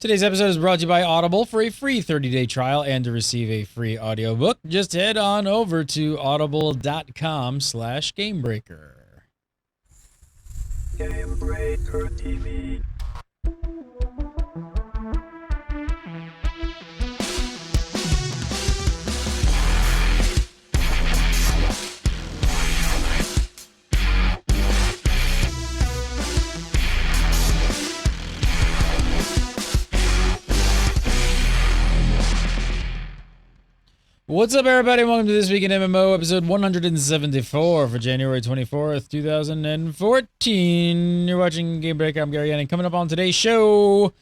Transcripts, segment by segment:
Today's episode is brought to you by Audible. For a free 30-day trial and to receive a free audiobook, just head on over to audible.com/gamebreaker. Gamebreaker TV. What's up, everybody? Welcome to This Week in MMO, episode 174 for January 24th, 2014. You're watching Game Breaker. I'm Gary Yanning. Coming up on today's show,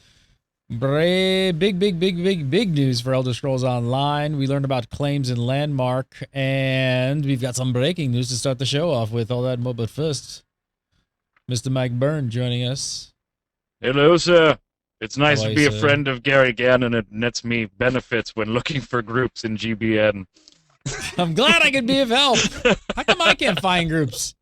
big news for Elder Scrolls Online. We learned about claims in Landmark, and we've got some breaking news to start the show off with. All that and more, but first, Mr. Mike Byrne joining us. Hello, sir. It's nice How are to be you, a sir? friend of Gary Gannon. It nets me benefits when looking for groups in GBN. I'm glad I could be of help. How come I can't find groups?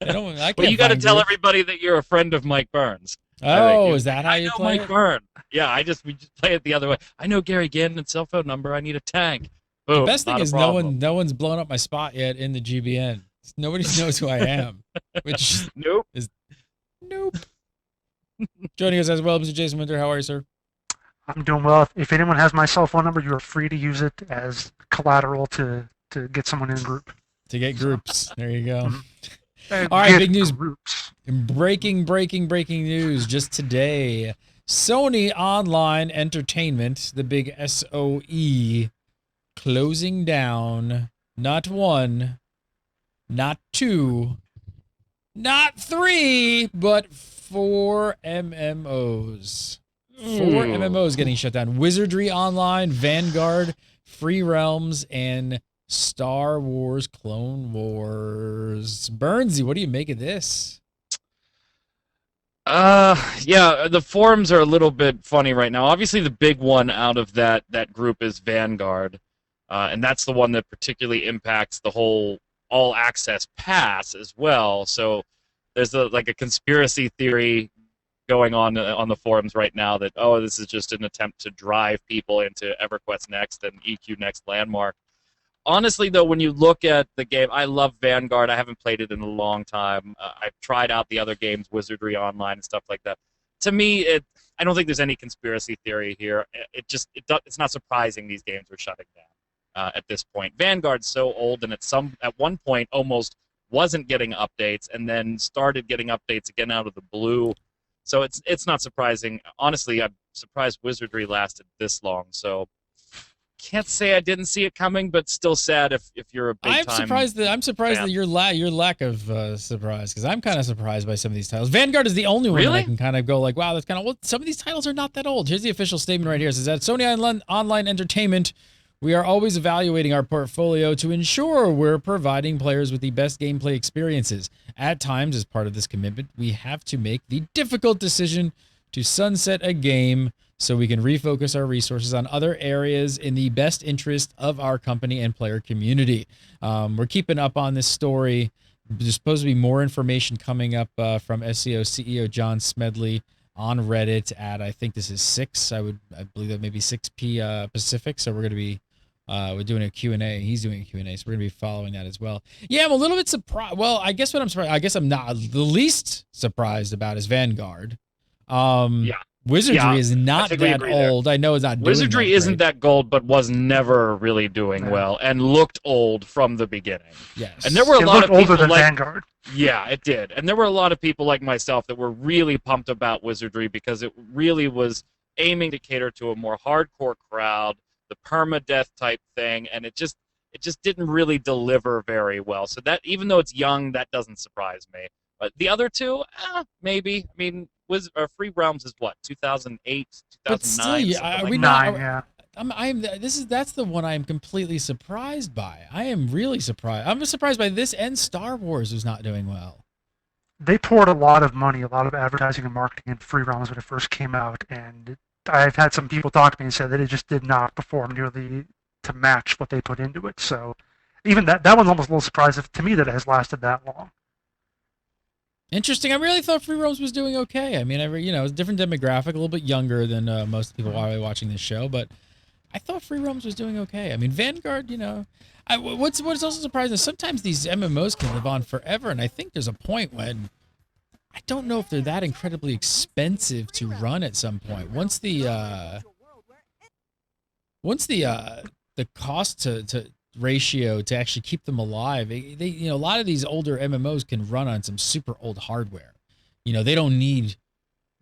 I can't Well, you got to find tell groups. everybody that you're a friend of Mike Burns. Oh, is that how you know play Mike it? Byrne. Yeah, we just play it the other way. I know Gary Gannon's cell phone number. I need a tank. Boom. The best thing not a is problem. no one's blown up my spot yet in the GBN. Nobody knows who I am. Which Nope. nope. Joining us as well, Mr. Jason Winter. How are you, sir? I'm doing well. If anyone has my cell phone number, you are free to use it as collateral to get someone in a group. To get groups. There you go. All right, big news. Groups. Breaking news just today. Sony Online Entertainment, the big SOE, closing down not one, not two, not three, but 4 MMOs. 4 MMOs getting shut down. Wizardry Online, Vanguard, Free Realms, and Star Wars Clone Wars. Burnsy, what do you make of this? Yeah, the forums are a little bit funny right now. Obviously, the big one out of that group is Vanguard, and that's the one that particularly impacts the whole all-access pass as well. So there's a conspiracy theory going on the forums right now that, oh, this is just an attempt to drive people into EverQuest Next and EQ Next Landmark. Honestly, though, when you look at the game, I love Vanguard. I haven't played it in a long time. I've tried out the other games, Wizardry Online and stuff like that. To me, I don't think there's any conspiracy theory here. It's not surprising these games are shutting down at this point. Vanguard's so old, and at one point almost wasn't getting updates, and then started getting updates again out of the blue. So it's not surprising. Honestly, I'm surprised Wizardry lasted this long. So can't say I didn't see it coming, but still sad if you're a big time. I'm surprised fan. that your lack of surprise, because I'm kind of surprised by some of these titles. Vanguard is the only one that I Really? can kind of go like, wow, that's kind of, well, some of these titles are not that old. Here's the official statement right here. It says that Sony Online Entertainment, we are always evaluating our portfolio to ensure we're providing players with the best gameplay experiences. At times, as part of this commitment, we have to make the difficult decision to sunset a game so we can refocus our resources on other areas in the best interest of our company and player community. We're keeping up on this story. There's supposed to be more information coming up from SEO CEO John Smedley on Reddit at, I think this is 6. I believe that maybe 6 p Pacific. So we're going to be we're doing a Q&A. He's doing a Q&A, so we're going to be following that as well. Yeah, I'm a little bit surprised. Well, I guess what I'm surprised, I guess I'm not the least surprised about is Vanguard. Yeah. Wizardry is not think we that agree there. old. I know it's not doing Wizardry that isn't great. that gold, but was never really doing well and looked old from the beginning. Yes. And there were a It lot looked of people older than like Vanguard. Yeah, it did. And there were a lot of people like myself that were really pumped about Wizardry because it really was aiming to cater to a more hardcore crowd, the permadeath type thing, and it just didn't really deliver very well. So that, even though it's young, that doesn't surprise me. But the other two, maybe. I mean, Free Realms is what, 2008, 2009? But still, yeah, something are like we that. not? Yeah. That's the one I'm completely surprised by. I am really surprised. I'm surprised by this, and Star Wars is not doing well. They poured a lot of money, a lot of advertising and marketing into Free Realms when it first came out, and I've had some people talk to me and say that it just did not perform nearly to match what they put into it. So even that one's almost a little surprising to me that it has lasted that long. Interesting. I really thought Free Roams was doing okay. I mean, it's a different demographic, a little bit younger than most people are watching this show, but I thought Free Roams was doing okay. I mean, Vanguard, what's also surprising is sometimes these MMOs can live on forever, and I think there's a point when I don't know if they're that incredibly expensive to run at some point. Once the cost to ratio to actually keep them alive, a lot of these older MMOs can run on some super old hardware. They don't need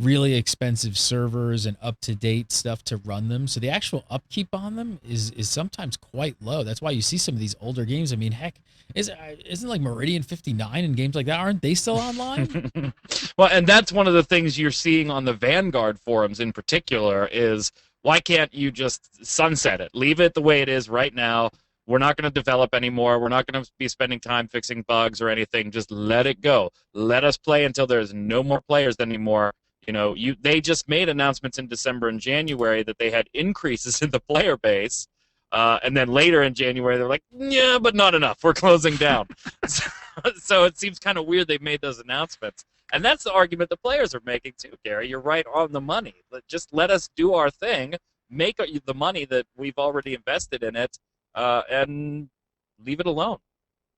really expensive servers and up-to-date stuff to run them, so the actual upkeep on them is sometimes quite low. That's why you see some of these older games. I mean, heck, isn't like Meridian 59 and games like that, aren't they still online? Well, and that's one of the things you're seeing on the Vanguard forums in particular is, why can't you just sunset it? Leave it the way it is right now. We're not going to develop anymore. We're not going to be spending time fixing bugs or anything. Just let it go. Let us play until there's no more players anymore. They just made announcements in December and January that they had increases in the player base. And then later in January, they're like, yeah, but not enough. We're closing down. So it seems kind of weird they made those announcements. And that's the argument the players are making too, Gary. You're right on the money. Just let us do our thing, make the money that we've already invested in it, and leave it alone.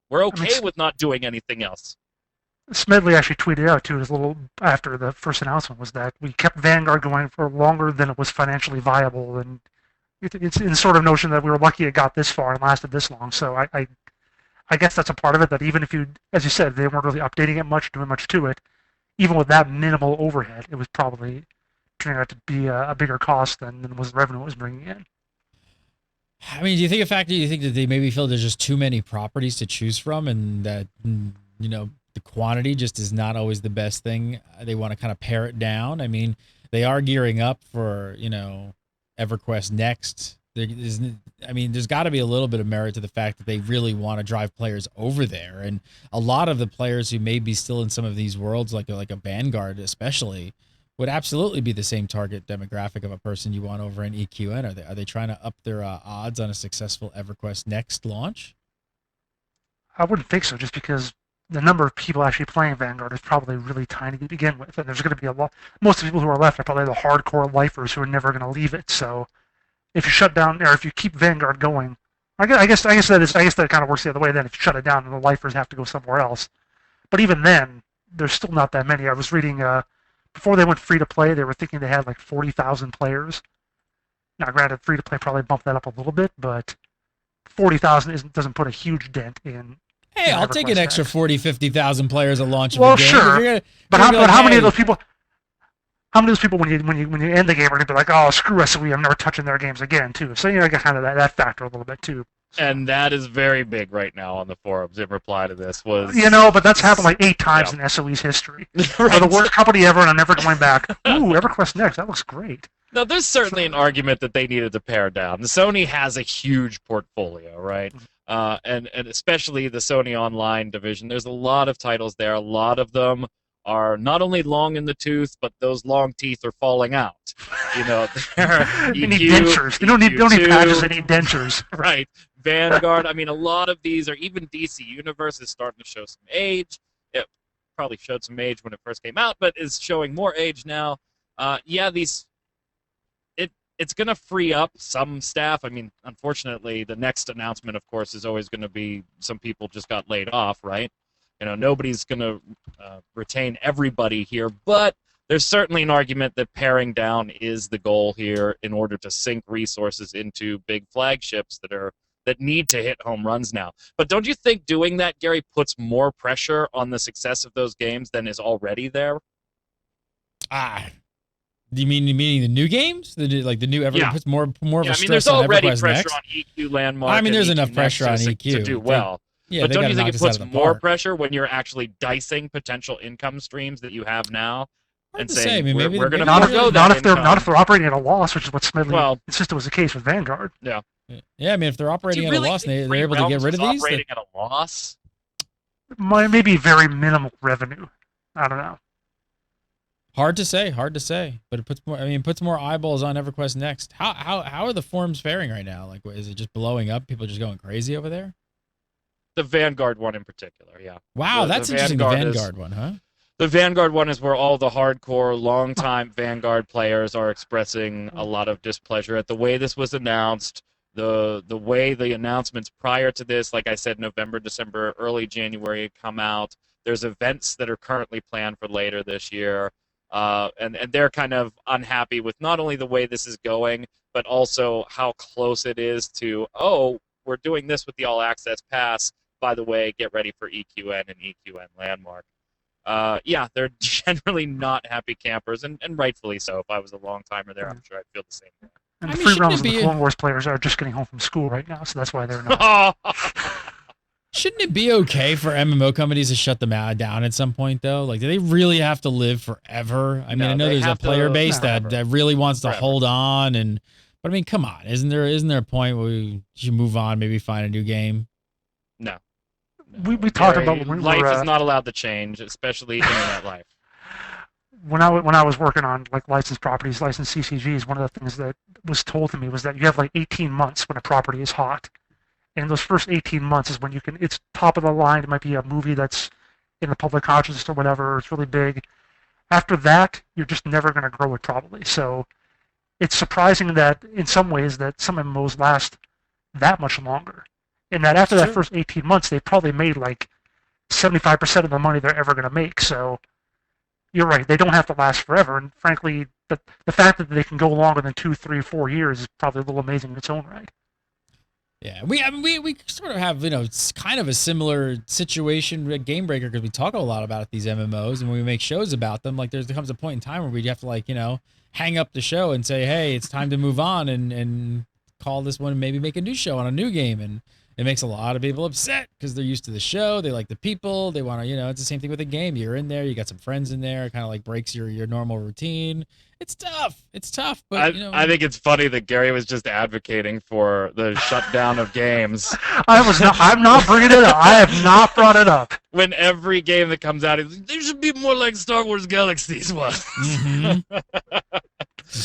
We're okay with not doing anything else. Smedley actually tweeted out too, a little after the first announcement, was that we kept Vanguard going for longer than it was financially viable, and it's in sort of notion that we were lucky it got this far and lasted this long. So I guess that's a part of it, that even if you, as you said, they weren't really updating it much, doing much to it, even with that minimal overhead, it was probably turning out to be a bigger cost than was the revenue it was bringing in. I mean, do you think that they maybe feel there's just too many properties to choose from, and that the quantity just is not always the best thing? They want to kind of pare it down. I mean, they are gearing up for EverQuest Next. There's got to be a little bit of merit to the fact that they really want to drive players over there, and a lot of the players who may be still in some of these worlds, like a Vanguard especially, would absolutely be the same target demographic of a person you want over in EQN. Are they trying to up their odds on a successful EverQuest Next launch? I wouldn't think so, just because the number of people actually playing Vanguard is probably really tiny to begin with, and there's going to be a lot. Most of the people who are left are probably the hardcore lifers who are never going to leave it. So if you shut down, or if you keep Vanguard going, I guess that kind of works the other way. Then if you shut it down, then the lifers have to go somewhere else. But even then, there's still not that many. I was reading before they went free to play, they were thinking they had like 40,000 players. Now, granted, free to play probably bumped that up a little bit, but 40,000 doesn't put a huge dent in. Hey, I'll take an extra 40, 50,000 players at launch. Well, of a game. Sure, but how many of those people? How many of those people, when you end the game, are going to be like, oh, screw SOE, I'm never touching their games again, too? So, I got kind of that factor a little bit, too. So. And that is very big right now on the forums in reply to this. But that's happened like 8 times in SOE's history. Right. We're the worst company ever, and I'm never going back. Ooh, EverQuest Next, that looks great. Now, there's certainly an argument that they needed to pare down. Sony has a huge portfolio, right? And especially the Sony Online division. There's a lot of titles there. A lot of them are not only long in the tooth, but those long teeth are falling out. You need dentures. You don't need patches. You need dentures. Right. Vanguard. I mean, a lot of these are, even DC Universe is starting to show some age. It probably showed some age when it first came out, but is showing more age now. It's going to free up some staff. I mean, unfortunately, the next announcement, of course, is always going to be some people just got laid off, right? Nobody's going to retain everybody here, but there's certainly an argument that paring down is the goal here in order to sink resources into big flagships that need to hit home runs now. But don't you think doing that, Gary, puts more pressure on the success of those games than is already there? Do you mean the new games? The new EverQuest puts more of a stress on EverQuest Next? There's already pressure on EQ Landmark. I mean, there's enough pressure on EQ to do well. Yeah, but don't you think it puts more park. pressure when you're actually dicing potential income streams that you have now and saying, I mean, we're going to forego that not if they're operating at a loss, which is what Smedley insisted was the case with Vanguard. Yeah. Yeah, I mean, if they're operating at a loss, and they're able to get rid of these. Operating at a loss? Maybe very minimal revenue. I don't know. Hard to say, but it puts more eyeballs on EverQuest Next. How are the forums faring right now? Like, is it just blowing up? People just going crazy over there? The Vanguard one in particular, yeah. Wow, that's interesting. The Vanguard one, huh? The Vanguard one is where all the hardcore, long-time Vanguard players are expressing a lot of displeasure at the way this was announced, the way the announcements prior to this, like I said, November, December, early January come out. There's events that are currently planned for later this year, and they're kind of unhappy with not only the way this is going, but also how close it is to, oh, we're doing this with the All Access Pass. By the way, get ready for EQN and EQN Landmark. Yeah, they're generally not happy campers, and rightfully so. If I was a long timer there, I'm sure I'd feel the same way. And I the mean, free shouldn't realms it of the be Clone Wars players are just getting home from school right now, so that's why they're not. Shouldn't it be okay for MMO companies to shut them down at some point, though? Like, do they really have to live forever? I mean, No, I know they there's a have to player base forever. that really wants to Forever. hold on, but I mean, come on, isn't there a point where we should move on, maybe find a new game? No. We talked Gary, about when we life were, is not allowed to change, especially internet life. when I was working on like licensed properties, licensed CCGs. One of the things that was told to me was that you have like 18 months when a property is hot, and those first 18 months is when you can. It's top of the line. It might be a movie that's in the public consciousness or whatever. It's really big. After that, you're just never going to grow it probably. So it's surprising that in some ways that some MMOs last that much longer. And that after that Sure. first 18 months, they probably made like 75% of the money they're ever going to make. So you're right. They don't have to last forever. And frankly, the fact that they can go longer than 2, 3, 4 years is probably a little amazing in its own right. Yeah, I mean, we sort of have, it's kind of a similar situation with Game Breaker because we talk a lot about these MMOs and when we make shows about them, like there comes a point in time where we have to like, hang up the show and say, hey, it's time to move on and call this one and maybe make a new show on a new game. And it makes a lot of people upset because they're used to the show. They like the people. They want to, it's the same thing with a game. You're in there. You got some friends in there. It kind of like breaks your normal routine. It's tough. It's tough. But, I think it's funny that Gary was just advocating for the shutdown of games. I'm not bringing it up. I have not brought it up. When every game that comes out, they should be more like Star Wars Galaxies was. Mm-hmm.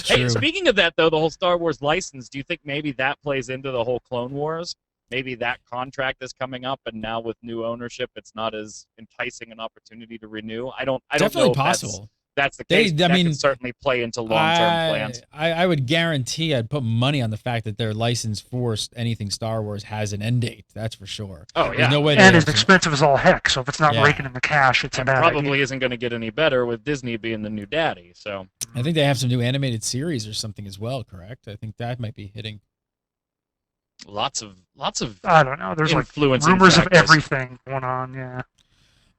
Hey, true. speaking of that, though, the whole Star Wars license, do you think maybe that plays into the whole Clone Wars? Maybe that contract is coming up, and now with new ownership, it's not as enticing an opportunity to renew. I don't Definitely know if possible. that's the case. I That mean, can certainly play into long-term plans. I would guarantee I'd put money on the fact that their license for anything Star Wars has an end date. That's for sure. Oh, There's yeah. no way And they it's expensive as all heck. So if it's not Yeah. raking in the cash, it's a And bad probably idea. isn't going to get any better with Disney being the new daddy. So I think they have some new animated series or something as well, correct? I think that might be hitting. lots of I don't know. There's like influencing rumors of factors. everything going on. Yeah.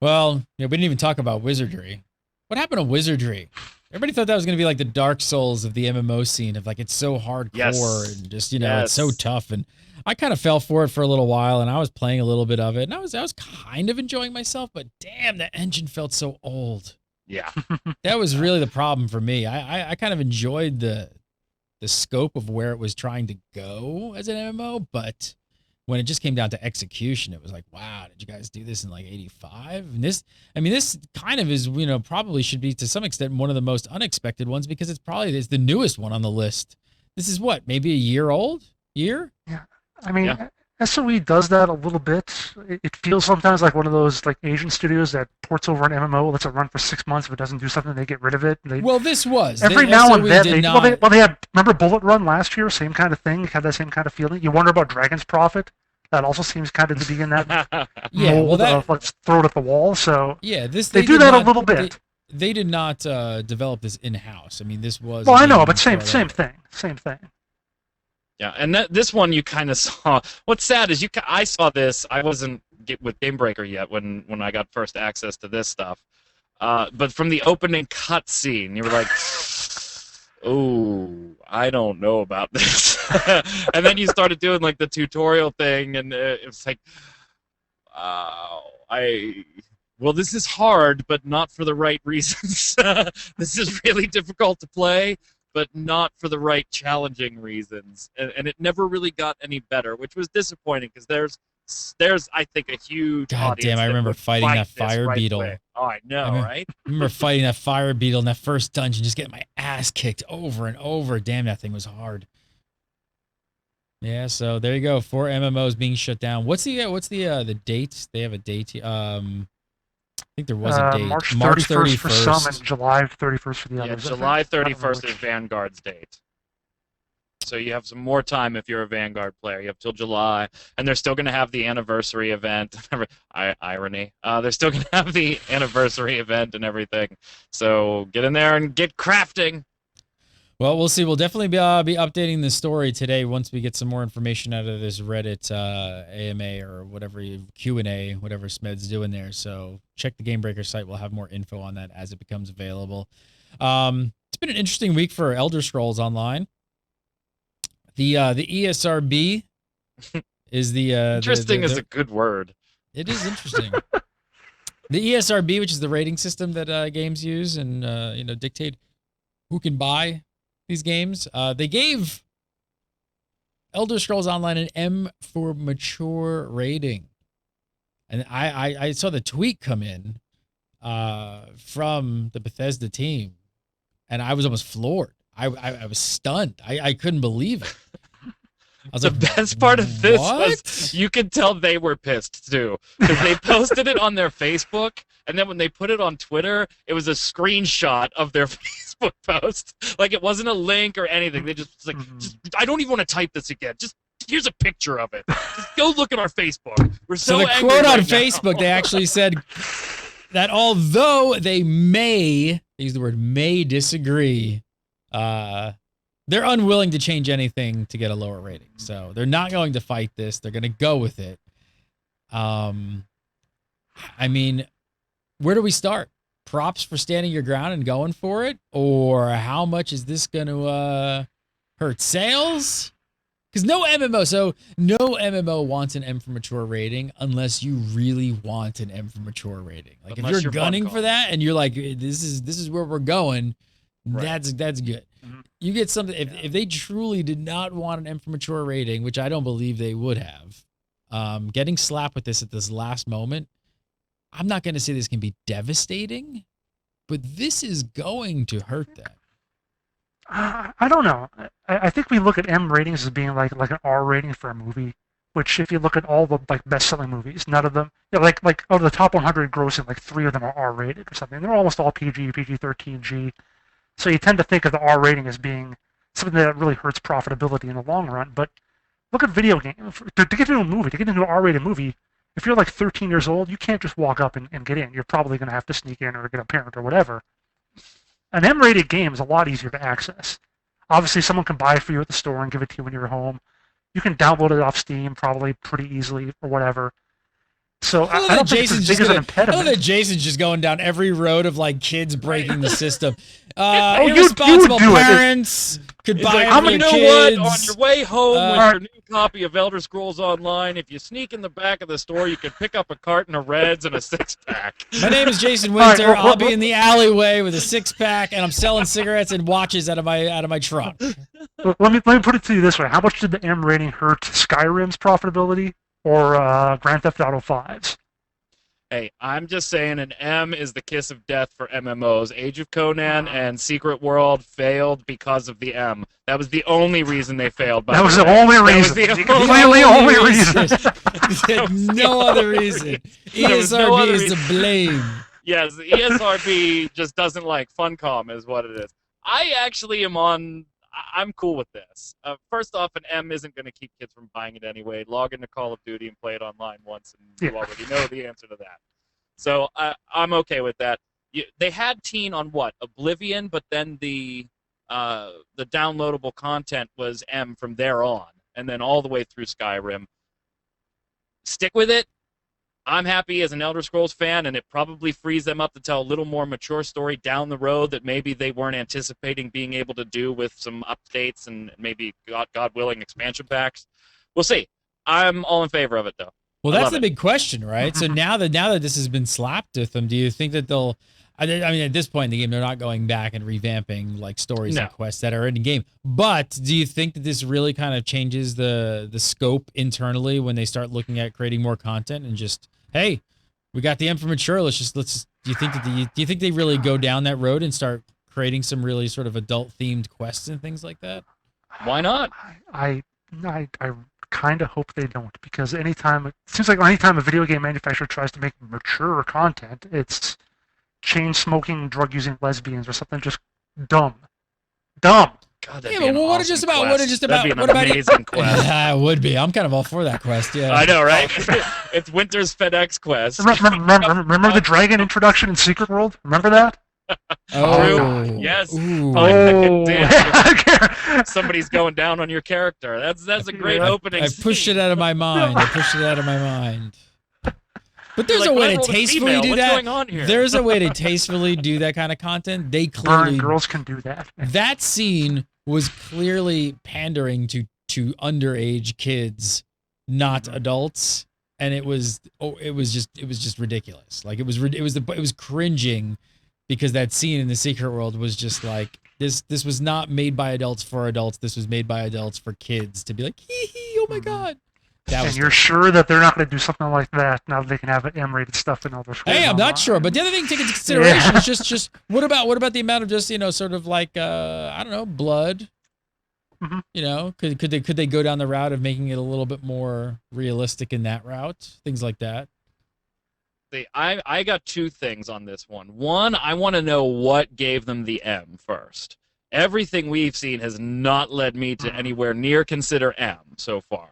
Well, we didn't even talk about Wizardry. What happened to Wizardry? Everybody thought that was going to be like the Dark Souls of the MMO scene of like it's so hardcore Yes. and just it's so tough. And I kind of fell for it for a little while, and I was playing a little bit of it, and I was kind of enjoying myself. But damn, the engine felt so old. Yeah. That was really the problem for me. I kind of enjoyed the scope of where it was trying to go as an MMO, but when it just came down to execution, it was like, wow, did you guys do this in like 85? And this kind of is, probably should be to some extent one of the most unexpected ones because it's the newest one on the list. This is what, maybe a year old? Year? Yeah. I mean, Yeah. SOE does that a little bit. It feels sometimes like one of those like Asian studios that ports over an MMO, lets it run for 6 months. If it doesn't do something, they get rid of it. Well, this was. Every The now SOE and then, did they, not, they had, remember Bullet Run last year? Same kind of thing. Had that same kind of feeling. You wonder about Dragon's Prophet. That also seems kind of to be in that yeah, well, mold that, of let's throw it at the wall. So yeah, this they do did that not- a little bit. They did not develop this in-house. I mean, this was. Well, a I know, game but same for thing. them. Same thing. Yeah, and this one you kind of saw. What's sad is I saw this. I wasn't with Game Breaker yet when I got first access to this stuff. But from the opening cutscene, you were like, "Oh, I don't know about this." And then you started doing like the tutorial thing, and it was like, well, this is hard, but not for the right reasons. This is really difficult to play, but not for the right challenging reasons. And it never really got any better, which was disappointing because there's I think a huge God audience damn, I that remember would fighting fight that this fire right beetle. away. Oh, I know, I mean- right? I remember fighting that fire beetle in that first dungeon, just getting my ass kicked over and over. Damn, that thing was hard. Yeah, so there you go. 4 MMOs being shut down. What's the date? They have a date. think there was a date. March March 31st for some 31st. and July 31st for the Yeah, others. I July think. I don't know 31st is which. Vanguard's date. So you have some more time if you're a Vanguard player. You have till July, and they're still going to have the anniversary event. Irony. They're still going to have the anniversary event and everything. So get in there and get crafting. Well, we'll see. We'll definitely be updating the story today once we get some more information out of this Reddit AMA or whatever Q&A, whatever Smed's doing there. So check the Game Breaker site. We'll have more info on that as it becomes available. It's been an interesting week for Elder Scrolls Online. The ESRB is the Interesting is a good word. It is interesting. The ESRB, which is the rating system that games use and dictate who can buy these games. They gave Elder Scrolls Online an M for mature rating, and I saw the tweet come in from the Bethesda team, and I was almost floored. I was stunned. I couldn't believe it. I was The like, best part of this what? was you could tell they were pissed too, because they posted it on their Facebook, and then when they put it on Twitter, it was a screenshot of their Facebook post. Like it wasn't a link or anything. They just I don't even want to type this again. Just here's a picture of it. Just go look at our Facebook. We're so So the angry quote on right now. Facebook, they actually said that although they may, they use the word may disagree, they're unwilling to change anything to get a lower rating. So they're not going to fight this. They're going to go with it. I mean, where do we start? Props for standing your ground and going for it? Or how much is this going to hurt sales? Because no MMO wants an M for mature rating unless you really want an M for mature rating. Like Unless if you're you're gunning Funcom. for that and you're like, this is where we're going, Right. that's good. Mhm. You get something if they truly did not want an M for mature rating, which I don't believe they would have, getting slapped with this at this last moment, I'm not going to say this can be devastating, but this is going to hurt them. I don't know. I think we look at M ratings as being like an R rating for a movie. Which, if you look at all the best-selling movies, none of them, like out of the top 100 grossing, like 3 of them are R-rated or something. They're almost all PG, PG-13G. So you tend to think of the R rating as being something that really hurts profitability in the long run. But look at video games. To get into a movie, to get into an R-rated movie, if you're like 13 years old, you can't just walk up and get in. You're probably going to have to sneak in or get a parent or whatever. An M-rated game is a lot easier to access. Obviously, someone can buy it for you at the store and give it to you when you're home. You can download it off Steam probably pretty easily or whatever. So I don't think it's as big as an I impediment. know that Jason's just going down every road of like kids breaking the system. you Irresponsible do it. parents could It's buy like, it for you their know kids. what? On your way home with Uh, your new copy of Elder Scrolls Online, if you sneak in the back of the store, you can pick up a carton of Reds and a six-pack. My name is Jason All right, Winter. well, I'll be in the alleyway with a 6-pack, and I'm selling cigarettes and watches out of my trunk. Let me put it to you this way: how much did the M rating hurt Skyrim's profitability or Grand Theft Auto 5's? Hey, I'm just saying an M is the kiss of death for MMOs. Age of Conan and Secret World failed because of the M. That was the only reason they failed. By That was the way. only That was reason. the The only only reason. No other reason. There was no ESRB other is to reason. blame. Yes, the ESRB just doesn't like Funcom is what it is. I actually am on... I'm cool with this. First off, an M isn't going to keep kids from buying it anyway. Log into Call of Duty and play it online once, and you already know the answer to that. So I'm okay with that. They had teen on what? Oblivion, but then the downloadable content was M from there on, and then all the way through Skyrim. Stick with it. I'm happy as an Elder Scrolls fan, and it probably frees them up to tell a little more mature story down the road that maybe they weren't anticipating being able to do with some updates and maybe, God willing, expansion packs. We'll see. I'm all in favor of it, though. Well, I that's love the it. big question, right? So now that this has been slapped with them, do you think that they'll? I mean, at this point in the game, they're not going back and revamping like stories No. and quests that are in the game. But do you think that this really kind of changes the scope internally when they start looking at creating more content and just, hey, we got the M for mature. Do you think they really go down that road and start creating some really sort of adult themed quests and things like that? Why not? I kind of hope they don't, because it seems like anytime a video game manufacturer tries to make mature content, it's chain smoking, drug using lesbians or something just dumb. Dumb. God, Yeah, but what just about That'd be an what about amazing quest. Yeah, it would be. I'm kind of all for that quest. Yeah, I know, right? It's Winter's FedEx quest. Remember the dragon introduction in Secret World? Remember that? Oh, yes. Ooh. Oh, Somebody's going down on your character. That's a great Yeah. opening. I pushed scene. it out of my mind. But there's You're a like, way "When I to rolled a tastefully female, do what's that. going on here?" There's a way to tastefully do that kind of content. They Burn clearly girls can do that. that scene was clearly pandering to underage kids, not adults, and it was just ridiculous. Like it was cringing because that scene in the Secret World was just like this was not made by adults for adults. This was made by adults for kids to be like, hee hee, oh my god. And you're sure that they're not going to do something like that now that they can have M-rated stuff in Elder Scrolls Hey, I'm Online? not sure, but the other thing to take into consideration is just what about the amount of just sort of like I don't know, blood. Mhm. Could they go down the route of making it a little bit more realistic in that route? Things like that. See, I got two things on this one. One, I want to know what gave them the M first. Everything we've seen has not led me to anywhere near consider M so far.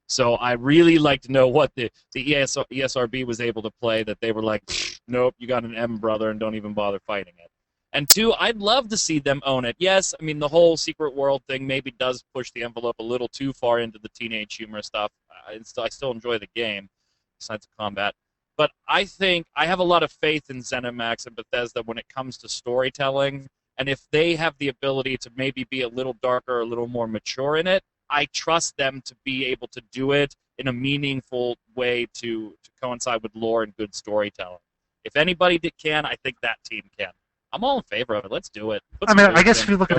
So I really like to know what the ESRB was able to play that they were like, nope, you got an M, brother, and don't even bother fighting it. And two, I'd love to see them own it. Yes, I mean, the whole Secret World thing maybe does push the envelope a little too far into the teenage humor stuff. I still enjoy the game, besides the combat. But I think I have a lot of faith in ZeniMax and Bethesda when it comes to storytelling. And if they have the ability to maybe be a little darker, a little more mature in it, I trust them to be able to do it in a meaningful way to coincide with lore and good storytelling. If anybody can, I think that team can. I'm all in favor of it. Let's do it. I guess if you look at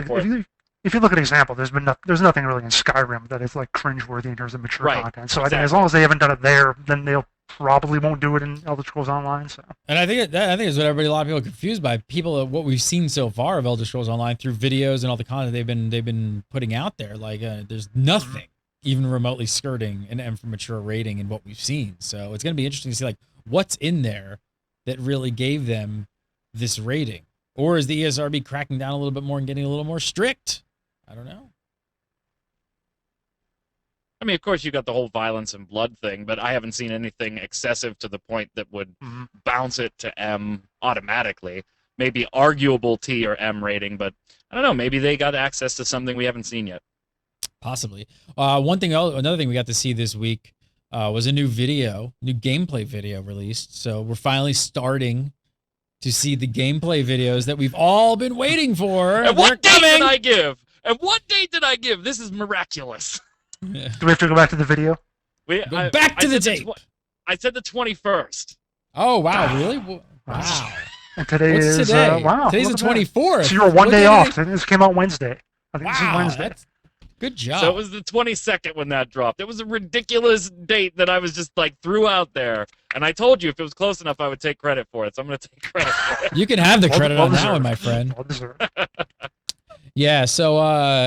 example, there's nothing really in Skyrim that is like cringeworthy in terms of mature content. So I think as long as they haven't done it there, then they'll probably won't do it in Elder Scrolls Online. So. And I think it's what a lot of people are confused by. What we've seen so far of Elder Scrolls Online through videos and all the content they've been putting out there. Like there's nothing even remotely skirting an M for mature rating in what we've seen. So it's gonna be interesting to see like what's in there that really gave them this rating. Or is the ESRB cracking down a little bit more and getting a little more strict? I don't know. I mean, of course, you got the whole violence and blood thing, but I haven't seen anything excessive to the point that would bounce it to M automatically. Maybe arguable T or M rating, but I don't know. Maybe they got access to something we haven't seen yet. Possibly. Another thing we got to see this week was a new gameplay video released. So we're finally starting to see the gameplay videos that we've all been waiting for. And what date did I give? This is miraculous. Yeah. Do we have to go back to the video? Back to the tape. I said the 21st. Oh, wow. Really? Wow. And today What's is today? wow. Today's the 24th. So you were one day off. This came out Wednesday. I think this is Wednesday. Good job. So it was the 22nd when that dropped. It was a ridiculous date that I was just like threw out there. And I told you if it was close enough, I would take credit for it. So I'm going to take credit for it. You can have the credit on that one, my friend. Yeah, so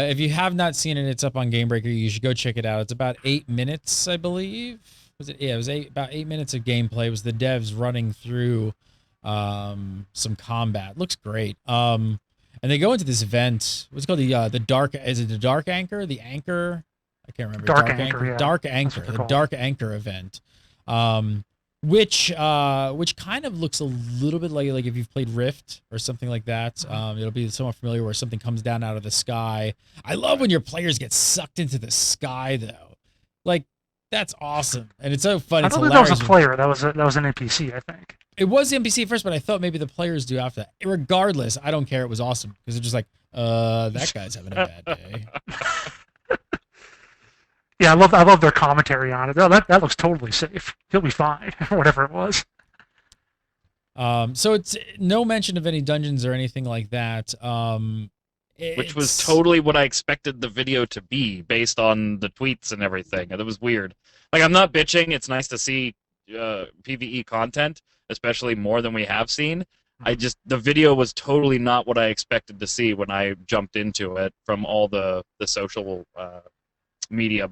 if you have not seen it, it's up on Game Breaker. You should go check it out. It's about 8 minutes, I believe. Was it? Yeah, it was about 8 minutes of gameplay. It was the devs running through some combat. Looks great. And they go into this event. What's it called? The dark. Is it the Dark Anchor? The Anchor? I can't remember. Dark Anchor. Yeah. Dark Anchor. The Dark Anchor event. Which kind of looks a little bit like if you've played Rift or something like that. It'll be somewhat familiar where something comes down out of the sky. I love when your players get sucked into the sky though. Like that's awesome, and it's so fun. I don't think that was a player. That was an NPC, I think. It was the NPC first, but I thought maybe the players do after that. Regardless, I don't care. It was awesome because it's just like, that guy's having a bad day. Yeah, I love their commentary on it. That looks totally safe. He'll be fine, or whatever it was. So it's no mention of any dungeons or anything like that. Which was totally what I expected the video to be based on the tweets and everything. It was weird. Like, I'm not bitching. It's nice to see PvE content, especially more than we have seen. The video was totally not what I expected to see when I jumped into it from all the social media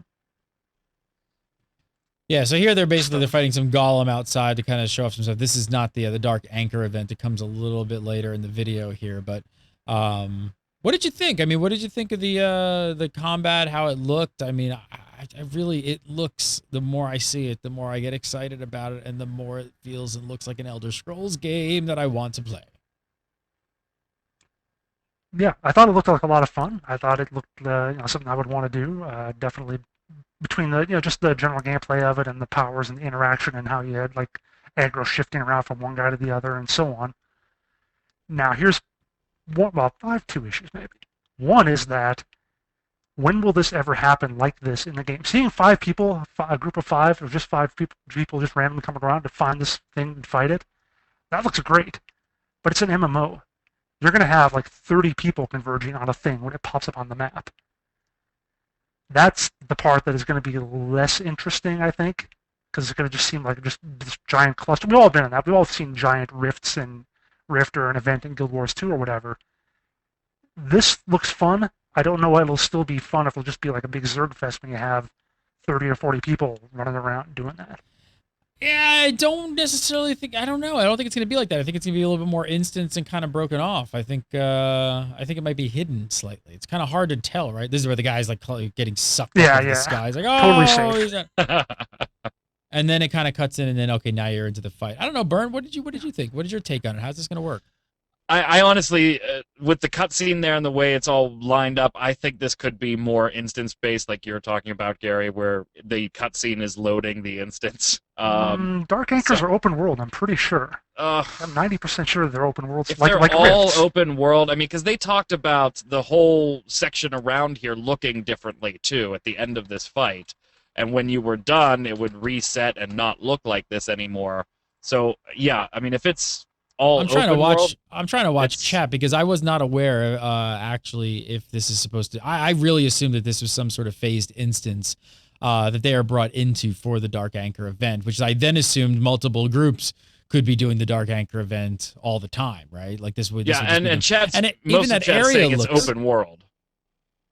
Yeah, so here they're fighting some golem outside to kind of show off some stuff. This is not the Dark Anchor event. It comes a little bit later in the video here, but what did you think? I mean, what did you think of the combat? How it looked? I mean, I really, it looks. The more I see it, the more I get excited about it, and the more it feels and looks like an Elder Scrolls game that I want to play. Yeah, I thought it looked like a lot of fun. I thought it looked something I would want to do. Definitely between the just the general gameplay of it and the powers and the interaction and how you had like aggro shifting around from one guy to the other and so on. Now here's one, well, I have two issues maybe. One is that when will this ever happen like this in the game? Seeing five people, a group of five, or just five people just randomly coming around to find this thing and fight it, that looks great. But it's an MMO. You're going to have like 30 people converging on a thing when it pops up on the map. That's the part that is going to be less interesting, I think, because it's going to just seem like just this giant cluster. We've all been in that. We've all seen giant rifts in Rift or an event in Guild Wars 2 or whatever. This looks fun. I don't know why it'll still be fun if it'll just be like a big Zerg fest when you have 30 or 40 people running around doing that. Yeah, I don't necessarily think. I don't know. I don't think it's going to be like that. I think it's going to be a little bit more instance and kind of broken off. I think it might be hidden slightly. It's kind of hard to tell, right? This is where the guy's like getting sucked up into the sky. It's like, oh, totally safe. And then it kind of cuts in, and then okay, now you're into the fight. I don't know, Bern. What did you think? What is your take on it? How's this going to work? I honestly, with the cutscene there and the way it's all lined up, I think this could be more instance-based, like you were talking about, Gary, where the cutscene is loading the instance. Dark Anchors are open world, I'm pretty sure. I'm 90% sure they're open worlds. If like they're like all Rifts. open world, I mean, because they talked about the whole section around here looking differently, too, at the end of this fight. And when you were done, it would reset and not look like this anymore. So, yeah, I mean, if it's all I'm trying to watch it's chat because I was not aware actually if this is supposed to. I really assumed that this was some sort of phased instance that they are brought into for the Dark Anchor event, which I then assumed multiple groups could be doing the Dark Anchor event all the time, right? Like this would. Yeah, and chat's even that area saying looks it's open world.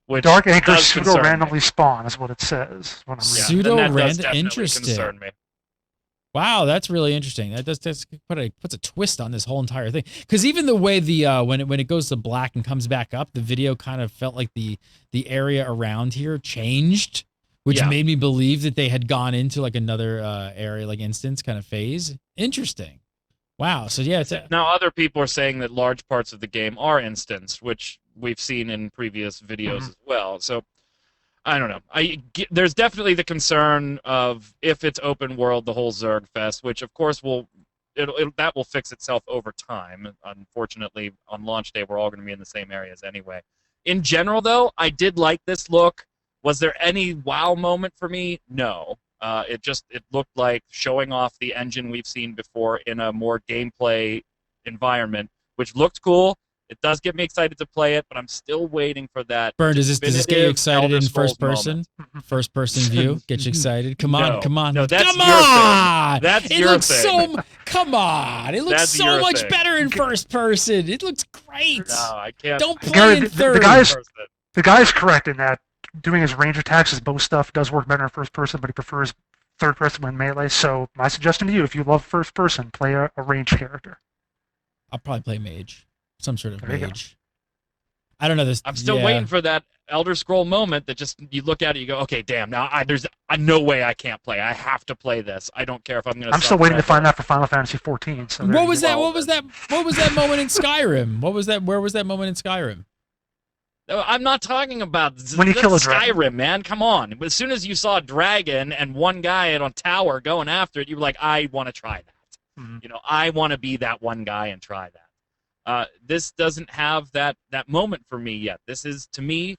Which Dark Anchors does pseudo concern me. randomly spawn is what it says when I'm reading. Yeah, Pseudo and that does random, definitely interesting. concern me. Wow, that's really interesting. That does puts a twist on this whole entire thing. Because even the way the when it goes to black and comes back up, the video kind of felt like the area around here changed, which made me believe that they had gone into like another area, like instance kind of phase. Interesting. Wow. So yeah, Now other people are saying that large parts of the game are instance, which we've seen in previous videos as well. So I don't know. There's definitely the concern of if it's open world, the whole Zerg Fest, which of course that will fix itself over time. Unfortunately, on launch day, we're all going to be in the same areas anyway. In general, though, I did like this look. Was there any wow moment for me? No. It looked like showing off the engine we've seen before in a more gameplay environment, which looked cool. It does get me excited to play it, but I'm still waiting for that. Burn, does this get you excited Elder in Scrolls first person? moment. First person view? Get you excited? Come on, No. come on. No, that's come your thing. on! That's it your looks thing. come on. It looks That's so your much thing. better in first person. It looks great. No, I can't. Don't play Gary, in the third. the guy's correct in that doing his range attacks, his bow stuff does work better in first person, but he prefers third person when melee. So my suggestion to you, if you love first person, play a ranged character. I'll probably play mage. Some sort of There you go. mage. I don't know this. I'm still waiting for that Elder Scroll moment that just you look at it, you go, okay, damn. Now there's no way I can't play. I have to play this. I don't care if I'm gonna. I'm still waiting to find that for Final Fantasy XIV. So What was that? What was that moment in Skyrim? What was that? Where was that moment in Skyrim? I'm not talking about When you kill a dragon. Skyrim, man. Come on. As soon as you saw a dragon and one guy on a tower going after it, you were like, I want to try that. Mm-hmm. You know, I want to be that one guy and try that. This doesn't have that moment for me yet. This is, to me,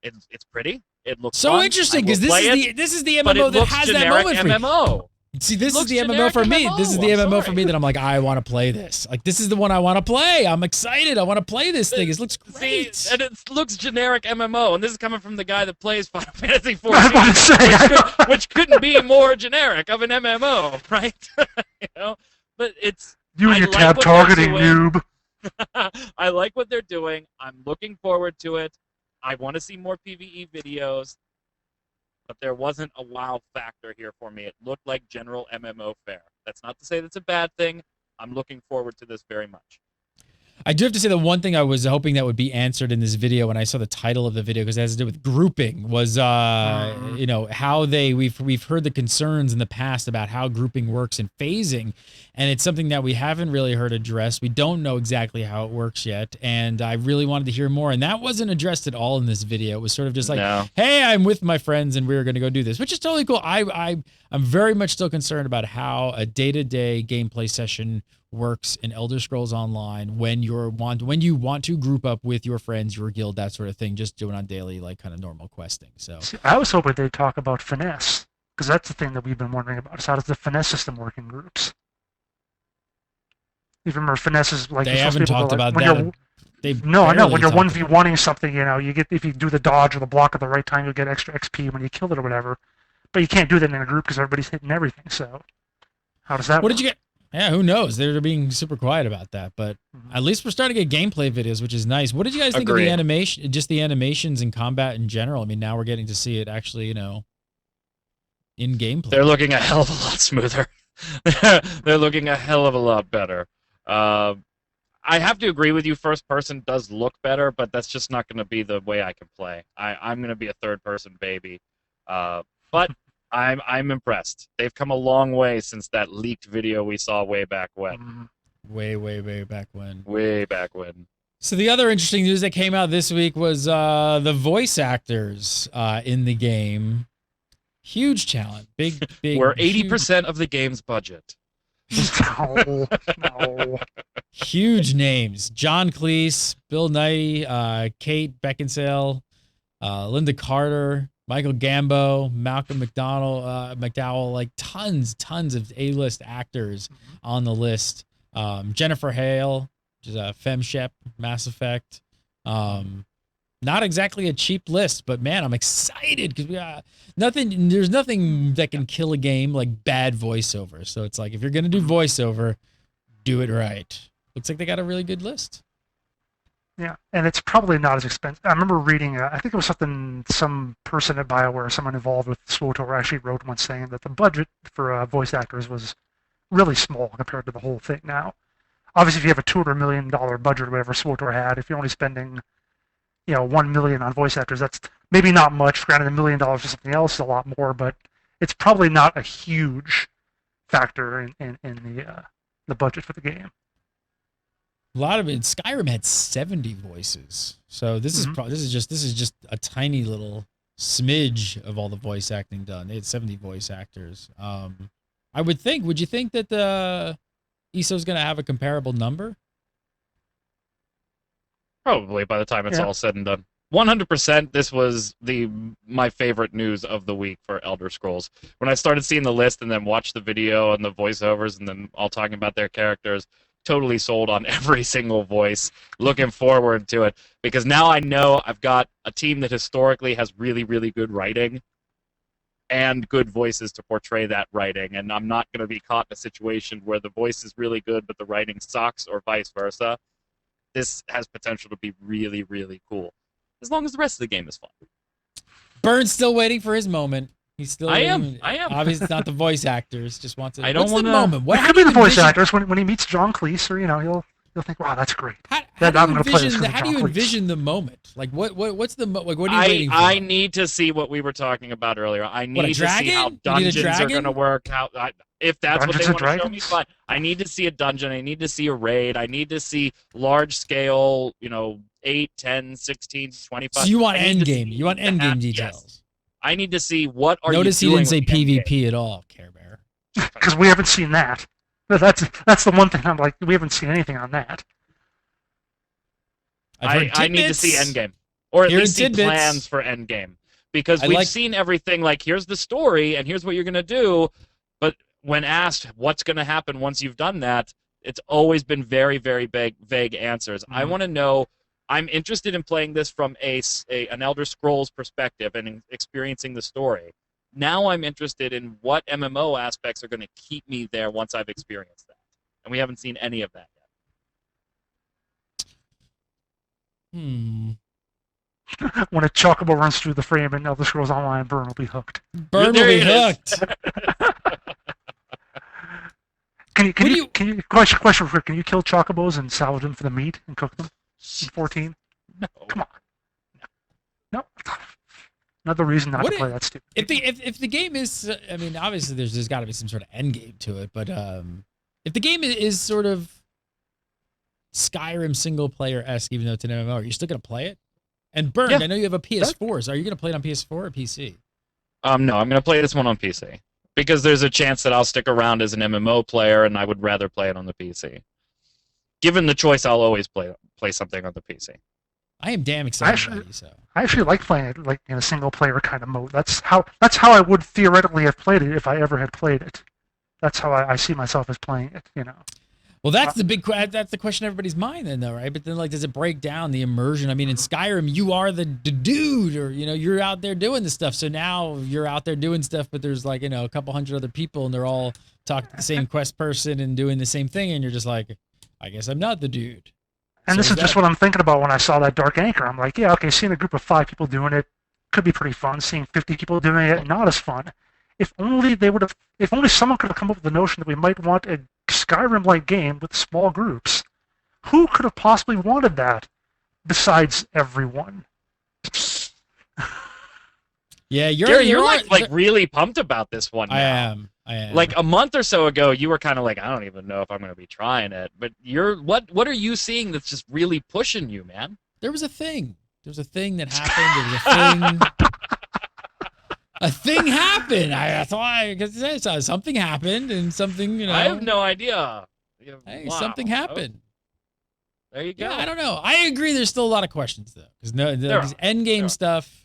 it's pretty. It looks so fun. interesting because this is the but MMO it that looks has that generic moment for me. MMO. See, this is looks the MMO generic for me. MMO. This is the I'm MMO for sorry. me that I'm like, I want to play this. Like, this is the one I want to play. I'm excited. I want to play this thing. It looks great. See, and it looks generic MMO, and this is coming from the guy that plays Final Fantasy I was about to XIV, say, which couldn't be more generic of an MMO, right? You know, but it's you and I your like tab what they're targeting doing. noob. I like what they're doing. I'm looking forward to it. I want to see more PvE videos. but there wasn't a wow factor here for me. It looked like general MMO fare. That's not to say that's a bad thing. I'm looking forward to this very much. I do have to say the one thing I was hoping that would be answered in this video when I saw the title of the video, because it has to do with grouping, was you know, how we've heard the concerns in the past about how grouping works and phasing, and it's something that we haven't really heard addressed. We don't know exactly how it works yet, and I really wanted to hear more, and that wasn't addressed at all in this video. It was sort of just like, No. hey, I'm with my friends and we're going to go do this, which is totally cool. I'm very much still concerned about how a day-to-day gameplay session works in Elder Scrolls Online when you want to group up with your friends, your guild, that sort of thing, just doing on daily, like, kind of normal questing. So See, I was hoping they'd talk about finesse, because that's the thing that we've been wondering about. Is how does the finesse system work in groups? You remember finesse is like they haven't talked about that. No, I know. When you're barely 1v1ing something, you know, you get, if you do the dodge or the block at the right time, you'll get extra XP when you kill it or whatever. But you can't do that in a group because everybody's hitting everything. So how does that What work? did you get? Yeah, who knows? They're being super quiet about that, but at least we're starting to get gameplay videos, which is nice. What did you guys think of the animation, just the animations and combat in general? I mean, now we're getting to see it actually, you know, in gameplay. They're looking a hell of a lot smoother. They're looking a hell of a lot better. I have to agree with you. First person does look better, but that's just not going to be the way I can play. I'm going to be a third person baby. But I'm impressed. They've come a long way since that leaked video we saw way back when. Way back when. Way back when. So the other interesting news that came out this week was the voice actors in the game. Huge talent. Big. We're 80% of the game's budget. No. Huge names. John Cleese, Bill Nighy, Kate Beckinsale, Linda Carter, Michael Gambo, Malcolm McDowell, like tons of A-list actors on the list. Jennifer Hale, which is a FemShep, Mass Effect. Not exactly a cheap list, but man, I'm excited because there's nothing that can kill a game like bad voiceover. So it's like, if you're going to do voiceover, do it right. Looks like they got a really good list. Yeah, and it's probably not as expensive. I remember reading, I think it was some person at BioWare, someone involved with SWTOR actually wrote one saying that the budget for voice actors was really small compared to the whole thing now. Obviously, if you have a $200 million budget or whatever SWTOR had, if you're only spending, you know, $1 million on voice actors, that's maybe not much. Granted, $1 million for something else is a lot more, but it's probably not a huge factor in the budget for the game. A lot of it. Skyrim had 70 voices, so this is just a tiny little smidge of all the voice acting done. They had 70 voice actors. I would think. Would you think that the ESO is going to have a comparable number? Probably by the time it's all said and done. 100%. This was my favorite news of the week for Elder Scrolls. When I started seeing the list and then watched the video and the voiceovers and then all talking about their characters. Totally sold on every single voice. Looking forward to it because now I know I've got a team that historically has really, really good writing and good voices to portray that writing. And I'm not going to be caught in a situation where the voice is really good but the writing sucks or vice versa. This has potential to be really, really cool as long as the rest of the game is fun. Burns still waiting for his moment. He's still. I am. Obviously, it's not the voice actors. Just wants to. I don't want the moment. What could be the voice actors when he meets John Cleese, or you know, he'll think, wow, that's great. How do you envision the moment? Like what's the like? What are you waiting for? I need to see what we were talking about earlier. I need to see how dungeons are going to work. If that's what they want to show me, fine. I need to see a dungeon. I need to see a raid. I need to see large scale. 8, 10, 16, 25. So you want endgame? You want endgame details? Yes. I need to see what are Notice you doing. Notice he didn't say PvP at all, Care Bear. Because we haven't seen that. That's the one thing I'm like, we haven't seen anything on that. I need to see endgame, or at least see plans for endgame, because we've seen everything. Like, here's the story, and here's what you're gonna do. But when asked what's gonna happen once you've done that, it's always been very, very vague answers. I want to know. I'm interested in playing this from an Elder Scrolls perspective and experiencing the story. Now I'm interested in what MMO aspects are going to keep me there once I've experienced that. And we haven't seen any of that yet. When a chocobo runs through the frame in Elder Scrolls Online, Burn will be hooked. Burn will There be it is. hooked. Can you question for can you kill chocobos and salvage them for the meat and cook them in 14? No. Come on. No. Another reason not What to if- play that stupid. If the game is, I mean, obviously there's got to be some sort of end game to it, but if the game is sort of Skyrim single player esque, even though it's an MMO, are you still gonna play it? And Bernd, Yeah. I know you have a PS4, so are you gonna play it on PS4 or PC? No, I'm going to play this one on PC because there's a chance that I'll stick around as an MMO player, and I would rather play it on the PC. Given the choice, I'll always play something on the PC. I am damn excited Actually- about you, so. I actually like playing it like in a single player kind of mode. That's how I would theoretically have played it if I ever had played it. That's how I see myself as playing it, you know. Well, that's that's the question in everybody's mind then, though, right? But then, like, does it break down the immersion? I mean, in Skyrim, you are the dude, or you're out there doing the stuff. So now you're out there doing stuff, but there's like a couple hundred other people, and they're all talking to the same quest person and doing the same thing, and you're just like, I guess I'm not the dude. And So this is just that- what I'm thinking about when I saw that Dark Anchor. I'm like, yeah, okay, seeing a group of 5 people doing it could be pretty fun. Seeing 50 people doing it, not as fun. If only someone could have come up with the notion that we might want a Skyrim-like game with small groups. Who could have possibly wanted that besides everyone? Yeah, Gary, you're on- like really pumped about this one now. I am. Like a month or so ago, you were kind of like, I don't even know if I'm going to be trying it. But what are you seeing that's just really pushing you, man? There was a thing. There was a thing that happened. There was a thing. A thing happened. That's why, because something happened and something, I have no idea. Hey, Wow. something happened. There you go. Yeah, I don't know. I agree. There's still a lot of questions though, because There this are. end game There are. stuff,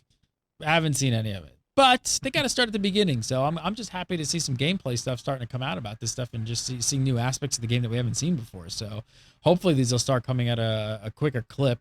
I haven't seen any of it. But they got to start at the beginning. So I'm just happy to see some gameplay stuff starting to come out about this stuff and just seeing new aspects of the game that we haven't seen before. So hopefully these will start coming at a quicker clip.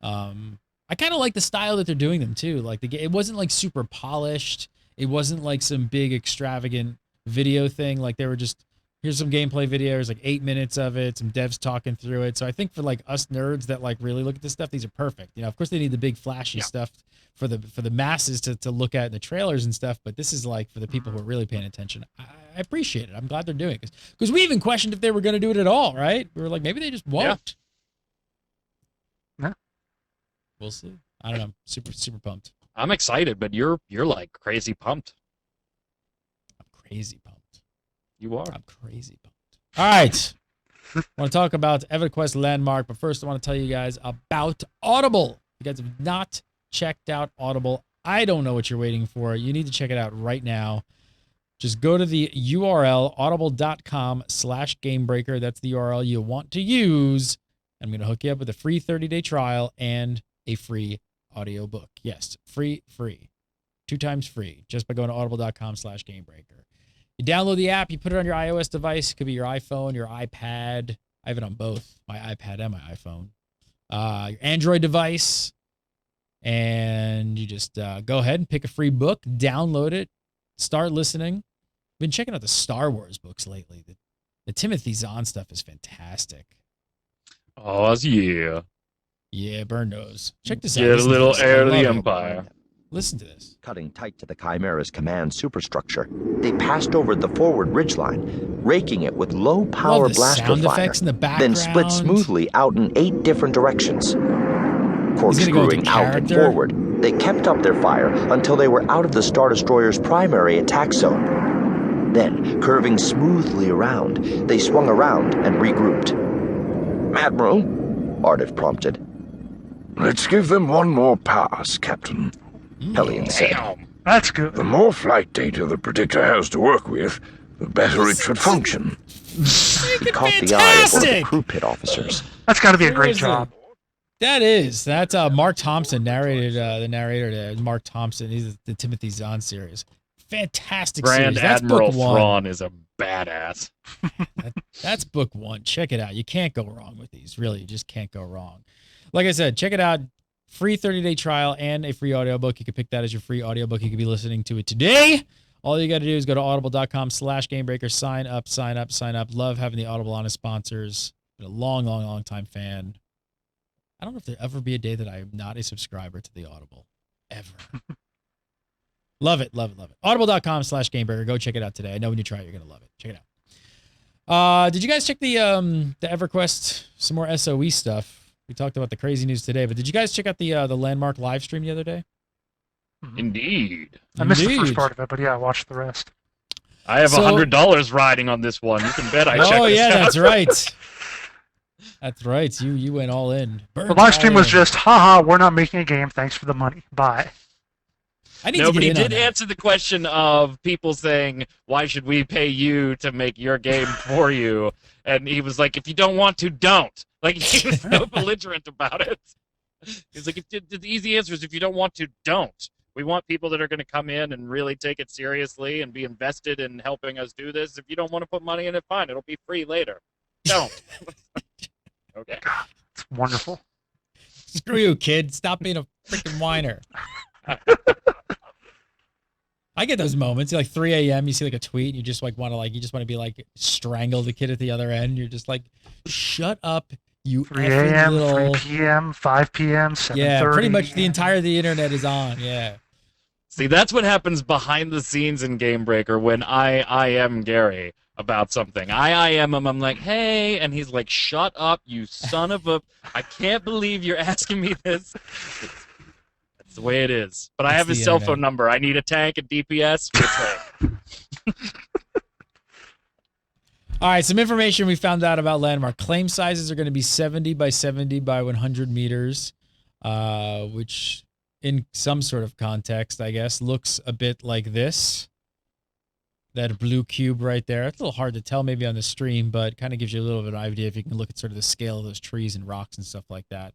I kind of like the style that they're doing them too. Like it wasn't like super polished. It wasn't like some big extravagant video thing. Like they were just, here's some gameplay videos, like 8 minutes of it, some devs talking through it. So I think for like us nerds that like really look at this stuff, these are perfect. Of course they need the big flashy stuff for the masses to look at in the trailers and stuff. But this is like for the people who are really paying attention. I appreciate it. I'm glad they're doing it because we even questioned if they were going to do it at all, right? We were like, maybe they just won't. Yeah. We'll see. I don't know. Super pumped. I'm excited, but you're like crazy pumped. I'm crazy pumped. You are. I'm crazy pumped. All right. I want to talk about EverQuest Landmark, but first I want to tell you guys about Audible. If you guys have not checked out Audible, I don't know what you're waiting for. You need to check it out right now. Just go to the URL, audible.com/gamebreaker. That's the URL you want to use. I'm going to hook you up with a free 30-day trial and a free audiobook. Yes, free. 2 times free, just by going to audible.com/gamebreaker. You download the app, you put it on your iOS device. It could be your iPhone, your iPad. I have it on both, my iPad and my iPhone. Your Android device. And you just go ahead and pick a free book, download it, start listening. I've been checking out the Star Wars books lately. The Timothy Zahn stuff is fantastic. Oh, yeah. Yeah, Burn knows. Check this out. Get a Listen to little this. I heir of love the it. empire. Listen to this. Cutting tight to the Chimera's command superstructure, they passed over the forward ridgeline, raking it with low-power Love the blaster sound fire, effects in the then split background. smoothly out in 8 different directions. gonna go Corkscrewing into out and character. forward, they kept up their fire until they were out of the Star Destroyer's primary attack zone. Then, curving smoothly around, they swung around and regrouped. "Admiral," Ardif prompted. Let's give them one more pass, Captain. Hellion said. Damn. That's good. The more flight data the Predictor has to work with, the better it should function. He caught the eye of one of the Fantastic! crew pit officers. That's got to be a great Seriously. job. That's Mark Thompson narrated. The narrator there is Mark Thompson. He's the Timothy Zahn series. Fantastic Grand series. That's Admiral book 1. Thrawn is a badass. That's book 1. Check it out. You can't go wrong with these. Really, you just can't go wrong. Like I said, check it out. Free 30-day trial and a free audiobook. You can pick that as your free audiobook. You can be listening to it today. All you got to do is go to audible.com/gamebreaker. Sign up. Love having the Audible on as sponsors. Been a long time fan. I don't know if there'll ever be a day that I am not a subscriber to the Audible. Ever. Love it, love it, love it. Audible.com/GameBreaker. Go check it out today. I know when you try it, you're going to love it. Check it out. Did you guys check the EverQuest, some more SOE stuff? We talked about the crazy news today, but did you guys check out the Landmark live stream the other day? Indeed. I missed the first Indeed. part of it, but yeah, I watched the rest. I have So- $100 riding on this one. You can bet I checked Oh this yeah, out. that's right. That's right. You went all in. The Burnt live stream all was in. just, haha, we're not making a game, thanks for the money. Bye. I need No, to but get he in on did that. answer the question of people saying, why should we pay you to make your game for you? And he was like, if you don't want to, don't. Like, he was so belligerent about it. He's like, the easy answer is if you don't want to, don't. We want people that are going to come in and really take it seriously and be invested in helping us do this. If you don't want to put money in it, fine. It'll be free later. Don't. Okay. It's wonderful. Screw you, kid. Stop being a freaking whiner. I get those moments. Like 3 a.m. You see like a tweet, and you just like want to be like strangle the kid at the other end. You're just like, shut up, you 3 effing a.m., little. 3 p.m., 5 p.m., 7:30. Yeah, pretty much the entire the internet is on. Yeah. See, that's what happens behind the scenes in Game Breaker when I am Gary about something. I am him. I'm like, hey, and he's like, shut up, you son of a... I can't believe you're asking me this. That's the way it is. But I It's have his the cell internet. phone number. I need a tank and DPS. Which way? All right, some information we found out about Landmark. Claim sizes are going to be 70 by 70 by 100 meters, which in some sort of context, I guess, looks a bit like this. That blue cube right there. It's a little hard to tell maybe on the stream, but kind of gives you a little bit of an idea if you can look at sort of the scale of those trees and rocks and stuff like that.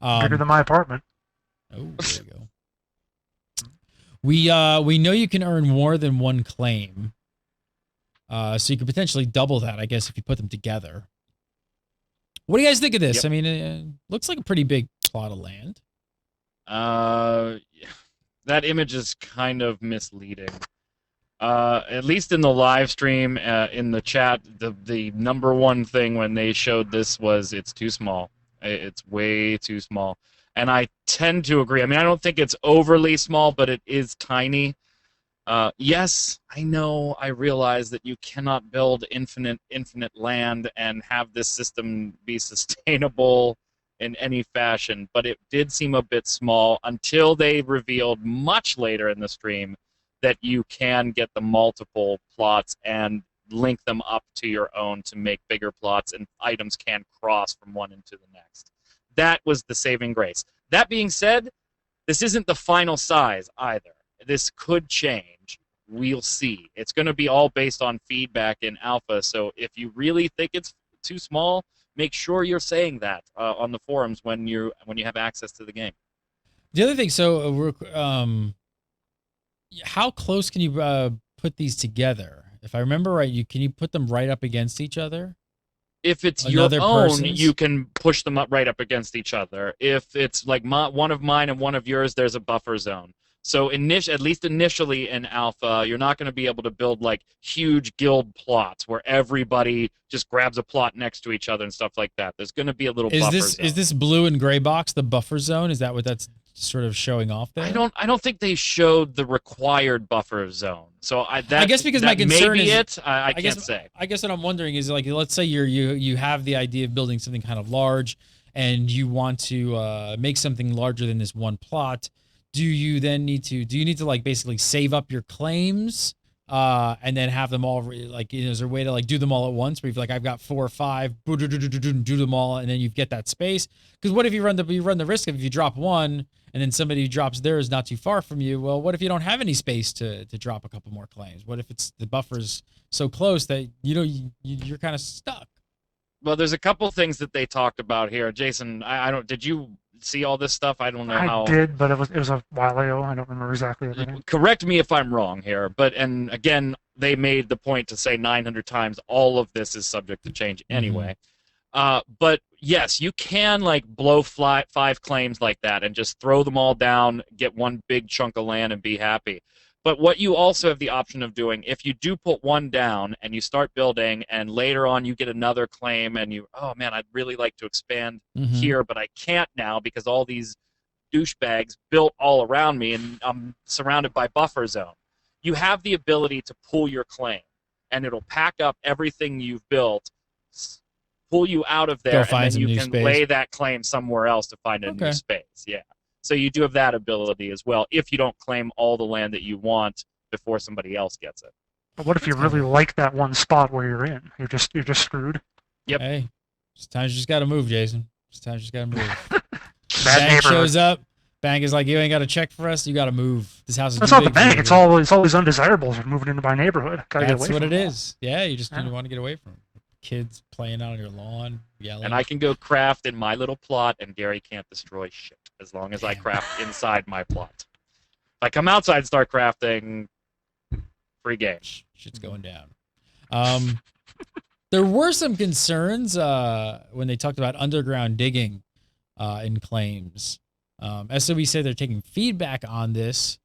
Bigger than my apartment. Oh, there you go. We know you can earn more than one claim. So you could potentially double that, I guess, if you put them together. What do you guys think of this? Yep. I mean, it looks like a pretty big plot of land. That image is kind of misleading. At least in the live stream, in the chat, the number one thing when they showed this was it's too small. It's way too small. And I tend to agree. I mean, I don't think it's overly small, but it is tiny. Yes, I know, I realize that you cannot build infinite land and have this system be sustainable in any fashion, but it did seem a bit small until they revealed much later in the stream that you can get the multiple plots and link them up to your own to make bigger plots, and items can cross from one into the next. That was the saving grace. That being said, this isn't the final size either. This could change. We'll see. It's going to be all based on feedback in alpha, so if you really think it's too small, make sure you're saying that on the forums when you have access to the game. The other thing, so how close can you put these together? If I remember right, can you put them right up against each other? If it's Another your own, person's? you can push them up right up against each other. If it's like one of mine and one of yours, there's a buffer zone. So at least initially in alpha, you're not going to be able to build like huge guild plots where everybody just grabs a plot next to each other and stuff like that. There's going to be a little buffer zone. Is this blue and gray box the buffer zone? Is that what that's sort of showing off there? I don't think they showed the required buffer zone. So I guess because my concern may be is- I guess, can't say. I guess what I'm wondering is, like, let's say you have the idea of building something kind of large, and you want to make something larger than this one plot. Do you need to like basically save up your claims and then have them all is there a way to like do them all at once? Where you've like, I've got 4 or 5, do them all, and then you get that space. Because what if you run the risk of if you drop one and then somebody who drops theirs not too far from you? Well, what if you don't have any space to drop a couple more claims? What if it's the buffer's so close that you're kind of stuck? Well, there's a couple things that they talked about here. Jason, I don't. Did you see all this stuff? I don't know how. I did, but it was a while ago. I don't remember exactly everything. Correct me if I'm wrong here, and again, they made the point to say 900 times all of this is subject to change anyway. But yes, you can like blow 5 claims like that and just throw them all down, get one big chunk of land, and be happy. But what you also have the option of doing, if you do put one down and you start building, and later on you get another claim, and oh man, I'd really like to expand here, but I can't now because all these douchebags built all around me, and I'm surrounded by buffer zone. You have the ability to pull your claim, and it'll pack up everything you've built, pull you out of there, and then you can lay that claim somewhere else to find a new space. Yeah. So you do have that ability as well if you don't claim all the land that you want before somebody else gets it. But what if you really like that one spot where you're in? You're just screwed. Yep. Hey, sometimes you just got to move, Jason. Sometimes you just got to move. Bank shows up. Bank is like, you ain't got to check for us. You got to move. This house is That's not the bank. It's all these undesirables are moving into my neighborhood. Gotta get away That's what from it them. is. Yeah, you just want to get away from them. Kids playing out on your lawn, yelling. And I can go craft in my little plot, and Gary can't destroy shit as long as I craft inside my plot. If I come outside and start crafting, free game. Shit's going down. There were some concerns when they talked about underground digging in claims. SOE said they're taking feedback on this,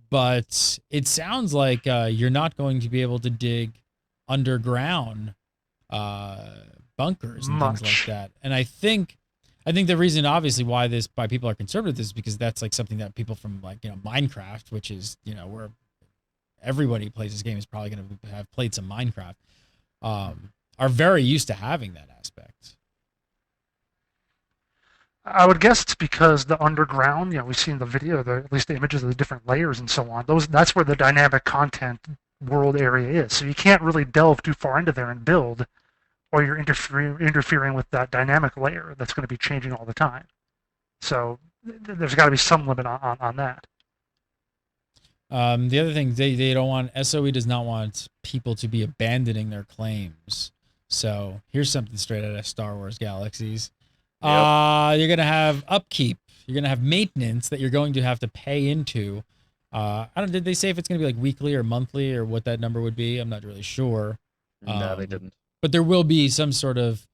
but it sounds like you're not going to be able to dig underground bunkers and things like that. And I think the reason, obviously, why people are concerned with this is because that's like something that people from Minecraft, which is where everybody who plays this game is probably going to have played some Minecraft, are very used to having that aspect. I would guess it's because the underground, we've seen the video, at least the images of the different layers and so on. That's where the dynamic content world area is. So you can't really delve too far into there and build, or you're interfering with that dynamic layer that's going to be changing all the time. So there's got to be some limit on that. The other thing, they don't want, SOE does not want people to be abandoning their claims. So here's something straight out of Star Wars Galaxies. Yep. You're going to have upkeep. You're going to have maintenance that you're going to have to pay into. Did they say if it's going to be like weekly or monthly or what that number would be? I'm not really sure. No, they didn't. But there will be some sort of,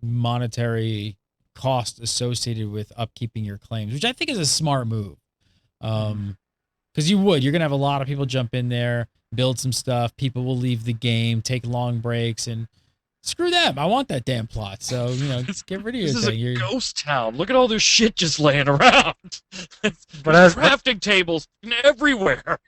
monetary cost associated with upkeeping your claims, which I think is a smart move. Because you're going to have a lot of people jump in there, build some stuff. People will leave the game, take long breaks, and screw them. I want that damn plot. So, get rid of your thing. This is a ghost town. Look at all this shit just laying around. But crafting tables everywhere.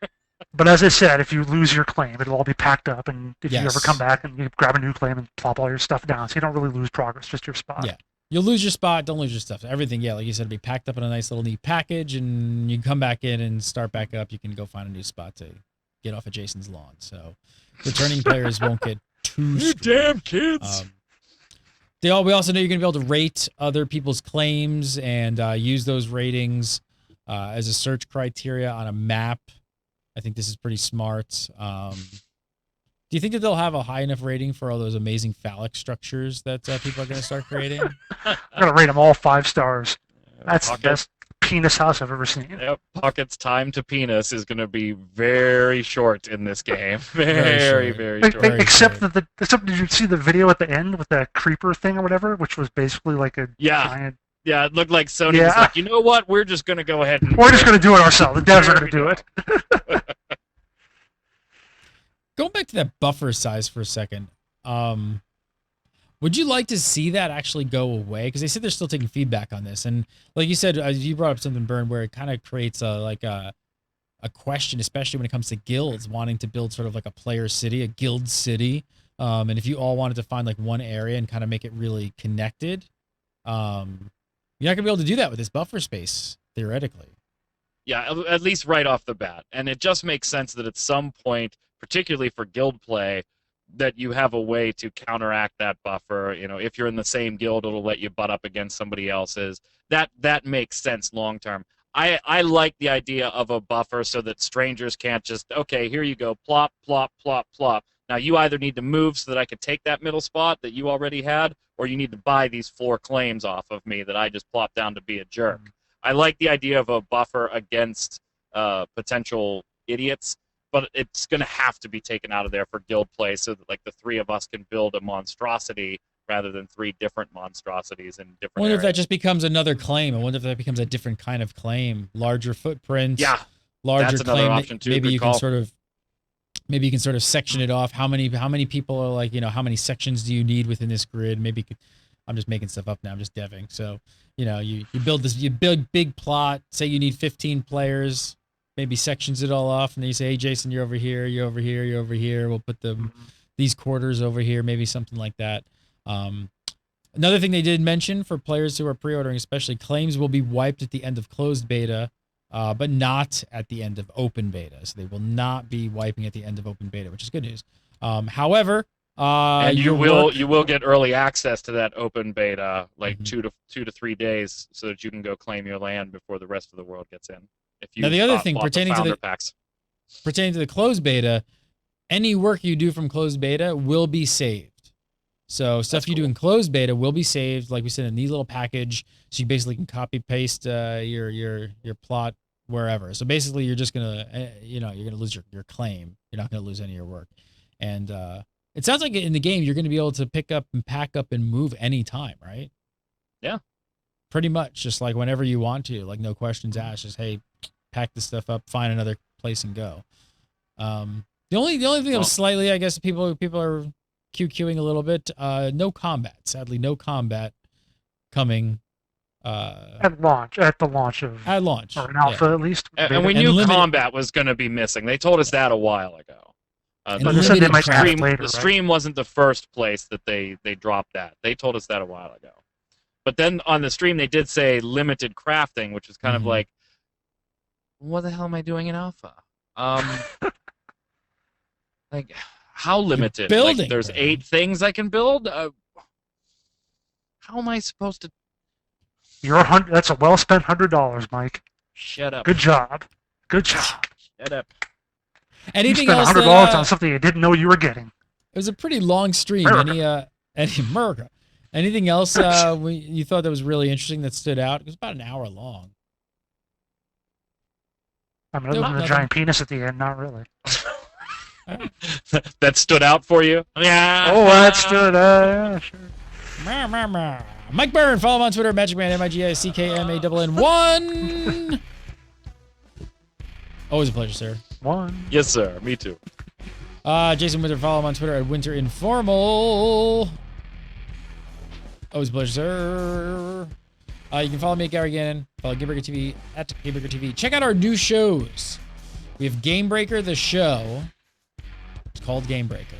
But as I said, if you lose your claim, it'll all be packed up, and if you ever come back and you grab a new claim and plop all your stuff down, so you don't really lose progress, just your spot. Yeah. You'll lose your spot, don't lose your stuff. Everything, like you said, will be packed up in a nice little neat package, and you come back in and start back up. You can go find a new spot to get off of Jason's lawn. So returning players won't get too You damn kids. We also know you're going to be able to rate other people's claims and use those ratings as a search criteria on a map. I think this is pretty smart. Do you think that they'll have a high enough rating for all those amazing phallic structures that people are going to start creating? I'm going to rate them all 5 stars. That's the best penis house I've ever seen. Yep, Pocket's time to penis is going to be very short in this game. Very short. Except did you see the video at the end with that creeper thing or whatever, which was basically like a giant... Yeah, it looked like Sony was like, you know what? We're just going to go ahead and... We're just going to do it ourselves. The devs are going to do it. Going back to that buffer size for a second, would you like to see that actually go away? Because they said they're still taking feedback on this. And like you said, you brought up something, Byrne, where it kind of creates a question, especially when it comes to guilds wanting to build sort of like a player city, a guild city. And if you all wanted to find like one area and kind of make it really connected, you're not going to be able to do that with this buffer space, theoretically. Yeah, at least right off the bat. And it just makes sense that at some point, particularly for guild play, that you have a way to counteract that buffer. If you're in the same guild, it'll let you butt up against somebody else's. That makes sense long term. I like the idea of a buffer so that strangers can't just, okay, here you go, plop, plop, plop, plop. Now you either need to move so that I could take that middle spot that you already had, or you need to buy these 4 claims off of me that I just plopped down to be a jerk. I like the idea of a buffer against potential idiots, but it's going to have to be taken out of there for guild play so that like the 3 of us can build a monstrosity rather than 3 different monstrosities in different I wonder areas. if that just becomes another claim. I wonder if that becomes a different kind of claim, larger footprint. Yeah. larger That's another claim. option too. Maybe Good you call. can sort of section it off. How many people are like, how many sections do you need within this grid? I'm just making stuff up now. I'm just deving. So, you build big plot, say you need 15 players, maybe sections it all off, and then you say, hey, Jason, you're over here, you're over here, you're over here. We'll put these quarters over here, maybe something like that. Another thing they did mention for players who are pre-ordering, especially, claims will be wiped at the end of closed beta, but not at the end of open beta. So they will not be wiping at the end of open beta, which is good news. However, and you will get early access to that open beta, like 2 to 3 days, so that you can go claim your land before the rest of the world gets in. If you now the other thing bought pertaining the to founder packs. pertaining to the closed beta, any work you do from closed beta will be saved. So stuff you do in closed beta will be saved, like we said, in a neat little package. So you basically can copy paste your plot wherever. So basically, you're just gonna you're gonna lose your claim. You're not gonna lose any of your work. And it sounds like in the game you're gonna be able to pick up and pack up and move anytime, right? Yeah. Pretty much, just like whenever you want to, like no questions asked. Just hey, pack this stuff up, find another place, and go. The only thing that was slightly, I guess, people are QQing a little bit. No combat. Sadly, no combat coming. At the launch of At launch. or an alpha at least. And we knew combat was going to be missing. They told us that a while ago. And But they said they might add it stream, later, the right? stream wasn't the first place that they dropped that. They told us that a while ago. But then on the stream they did say limited crafting, which is kind of like, what the hell am I doing in alpha? Like, how limited? building, Like, there's man. 8 things I can build. How am I supposed to? That's a well spent $100, Mike. Shut up. Good job. Good job. Shut up. Anything you spent else? $100 on something you didn't know you were getting. It was a pretty long stream. America. America. Anything else you thought that was really interesting that stood out? It was about an hour long. I mean, other than the nothing. giant penis at the end, not really. That stood out for you? Yeah. Oh, that stood out. Yeah, sure. Mike Byrne, follow him on Twitter, MagicMan, MIGICKMANN1. Always a pleasure, sir. One. Yes, sir. Me too. Jason Winter, follow him on Twitter at Winter Informal. Always a pleasure, sir. You can follow me at Gary Gannon. Follow Gamebreaker TV at Gamebreaker TV. Check out our new shows. We have Gamebreaker the show. It's called Gamebreaker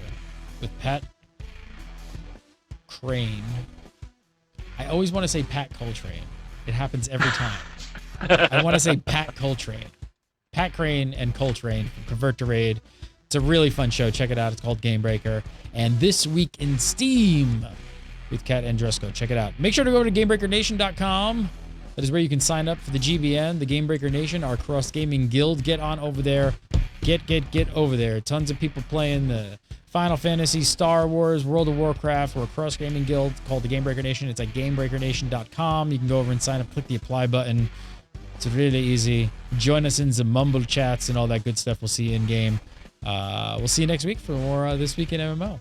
with Pat Crane. I always want to say Pat Coltrane. It happens every time. I want to say Pat Coltrane. Pat Crane and Coltrane from Convert to Raid. It's a really fun show. Check it out. It's called Gamebreaker. And This Week in Steam with Kat Andrusko. Check it out. Make sure to go to GameBreakerNation.com. That is where you can sign up for the GBN, the Gamebreaker Nation, our cross-gaming guild. Get on over there. Get over there. Tons of people playing the Final Fantasy, Star Wars, World of Warcraft. We're a cross-gaming guild called the Gamebreaker Nation. It's at GameBreakerNation.com. You can go over and sign up. Click the apply button. It's really easy. Join us in the mumble chats and all that good stuff. We'll see you in-game. We'll see you next week for more This Week in MMO.